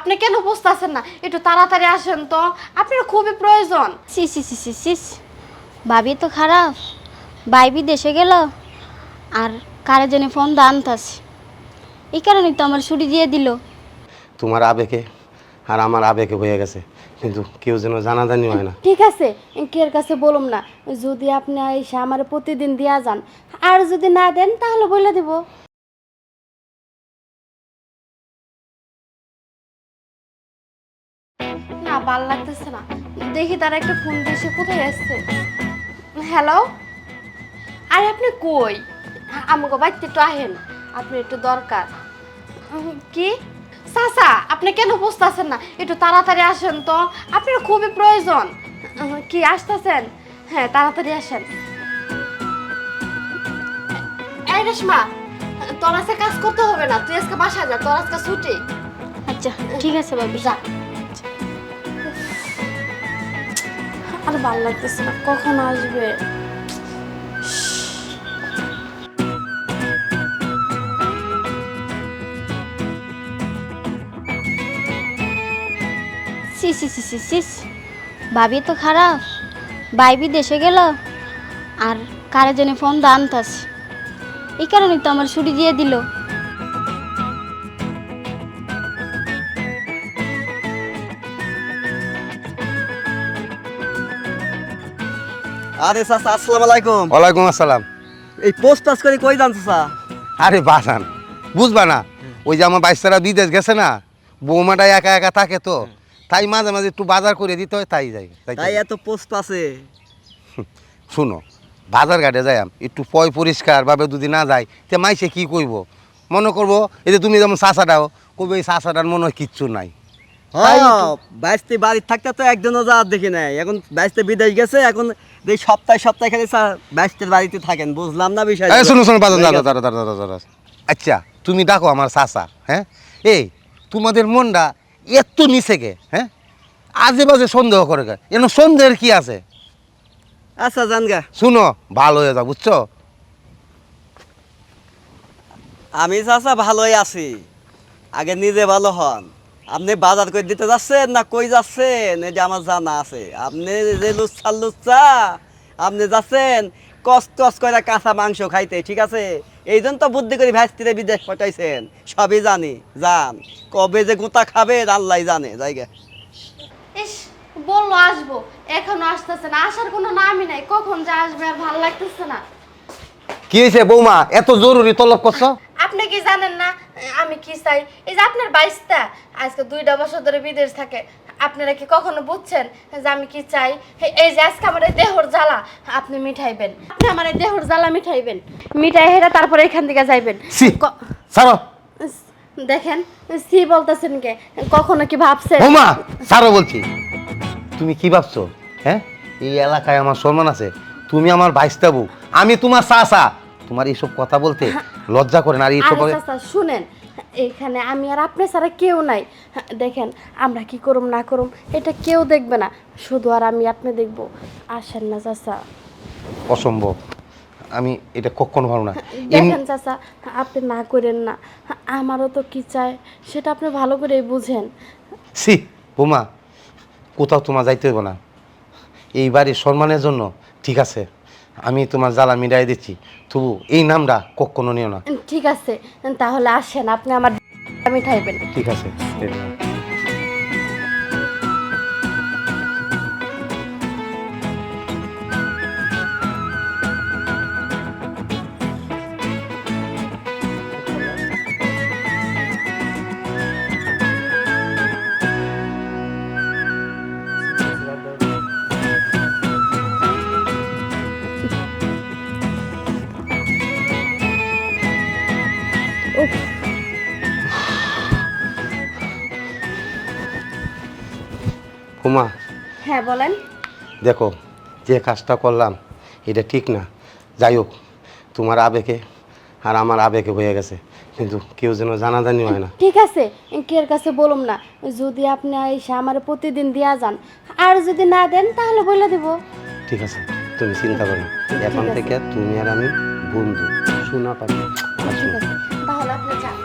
আপনি কেন বুঝতেছেন না? একটু তাড়াতাড়ি আসেন তো, আপনার খুবই প্রয়োজন। সিস ভাবি তো খারাপ, ভাই দেশে গেল আর কারে জন্য ফোন দা আনতাছে, এই কারণেই তো আমার ছুটি দিয়ে দিল। তোমার আবেগে আর আমার আবেগে হয়ে গেছে, কিন্তু কেউ যেন জানাজানি হয় না। ঠিক আছে, কের কাছে বলুম না, যদি আপনি এসে আমার প্রতিদিন দিয়া যান, আর যদি না দেন তাহলে বলে দিব। না, ভাল লাগতেছে না, দেখি তারা একটা ফোন দিয়েছে, কোথায় আসছে। হ্যালো, আরে আপনি কই? আমাকে বাড়িতে একটু আহেন, আপনি একটু দরকার। কি চাচা, আপনি কেন বুঝতেছেন না? একটু তাড়াতাড়ি আসেন তো, আপনার খুবই প্রয়োজন। কি আসতেছেন? হ্যাঁ, তাড়াতাড়ি আসেন। এই রেশমা, তোর আজকে কাজ করতে হবে না, তুই আজকে বাসায় যা, তোর আজকে ছুটি। আচ্ছা ঠিক আছে ভাবি। যা। আর ভালো লাগতেছে না, কখন আসবে? সিস ভাবি তো খারাপ, ভাই দেশে গেল আর কারে জন্য ফোন দা আনতাছে, এই কারণেই তো আমার ছুটি দিয়ে দিল। আরে চাচা, আসসালামু আলাইকুম। ওয়ালাইকুম আসসালাম। এই পোস্ট পাস করে কই যান চাচা? আরে বাসান, বুঝবা না, ওই যে আমার বাইশারা বিদেশ গেছে না, বৌমাটা একা একা থাকে তো, তাই মাঝে মাঝে একটু বাজার করে দিতে হয়, তাই যাই। তাই এত পোস্ট আছে? শুনো, বাজার ঘাটে যাই একটু পয় পরিষ্কার ভাবে যদি না যাই তে মাইসে কি কইব, মনে করবো এই যে তুমি যেমন চাষাটাও কবে, এই চাষাটার মনে হয় কিচ্ছু নাই। তাই হ্যাঁ, বাইশতে বাড়ির থাকতে তো একদিনও যাওয়ার দেখি নাই, এখন বাইশতে বিদেশ গেছে, এখন এই সপ্তাহে সপ্তাহে খালি বাইশতের বাড়িতে থাকেন, বুঝলাম না বিষয়। শুনো বাজার দাঁড়া। আচ্ছা তুমি ডাকো আমার চাষা, হ্যাঁ? এই তোমাদের মনটা এত নিচে গে, হ্যাঁ? আজে বাজে সন্দেহ করে গে, এন সন্দেহের কি আছে? আচ্ছা জান গা, শুনো, ভালো হয়ে যাও, বুঝছো? আমি চাচা ভালোই আছি, আগে নিজে ভালো হন। আপনি বাজার করে দিতে যাচ্ছেন না কই যাচ্ছেন এই যে আমার জানা আছে। আপনি যে লুচ্ছা আপনি যাচ্ছেন কষ্ট করে কাঁচা মাংস খাইতে, ঠিক আছে? এই জন্য তো বুদ্ধি করে ভাইস্তিরে বিদেশ পাঠাইছেন, সবই জানি। যান, কবে যে গুতা খাবে আল্লাহ জানে। জায়গা ইস, বললো আসবো, এখনো আসতেছে না, আসার কোনো নামই নাই, কখন যে আসবে আর ভালো লাগতেছে না। কি হয়েছে বৌমা, এত জরুরি তলব করছো? আপনি কি জানেন না আমি কি চাই? এই যে আপনার বাইশটা আজকে 2টা বছর ধরে বিদেশ থাকে, আপনারা কি কখনো বুঝছেন যে আমি কি চাই? এই যে আজকে আমার এই দেহর জ্বালা আপনি মিঠাইবেন, আপনি আমার এই দেহর জ্বালা মিঠাইবেন, মিঠাই হেরা তারপরে এখান থেকে যাইবেন। সি সারো দেখেন, সি বলতেছেন কে? কখনো কি ভাবছেন? বৌমা সারো বলছি। তুমি কি ভাবছো, হ্যাঁ? এই এলাকায় আমার সম্মান আছে, তুমি আমার ভাইস্তা বউ, আমি তোমার চাচা, তোমার এইসব কথা বলতে লজ্জা করে না? আর এইসব আরে চাচা শুনেন, এখানে আমি আর আপনি ছাড়া কেউ নাই। দেখেন, আমরা কি করুম না করুম এটা কেউ দেখবে না, শুধু আর আমি আপনি দেখব। আসেন না চাচা। অসম্ভব, আমি এটা কখনো ভালো না। দেখেন চাচা, আপনি না করেন না, আমারও তো কি চায় সেটা আপনি ভালো করেই বুঝেন। সি বৌমা, কোথাও তোমার যাইতে হইব না, এই বাড়ির সম্মানের জন্য, ঠিক আছে? আমি তোমার জ্বালা মিটাই দিচ্ছি, তবু এই নামটা কখনো নিও না। ঠিক আছে, তাহলে আসেন, আপনি আমার মিঠাইবেন। ঠিক আছে। বৌমা হ্যাঁ বলেন। দেখো, যে কাজটা করলাম এটা ঠিক না, যাই হোক, তোমার আবেগে আর আমার আবেগে হয়ে গেছে, কিন্তু কেউ যেন জানাজানি হয় না। ঠিক আছে, কের কাছে বলুম না, যদি আপনি এসে আমার প্রতিদিন দিয়া যান, আর যদি না দেন তাহলে বলে দিব। ঠিক আছে, তুমি চিন্তা করো না, এখন আছে। থেকে তুমি আর আমি বন্ধু, শোনা পাবি। ঠিক আছে, তাহলে আপনি যান।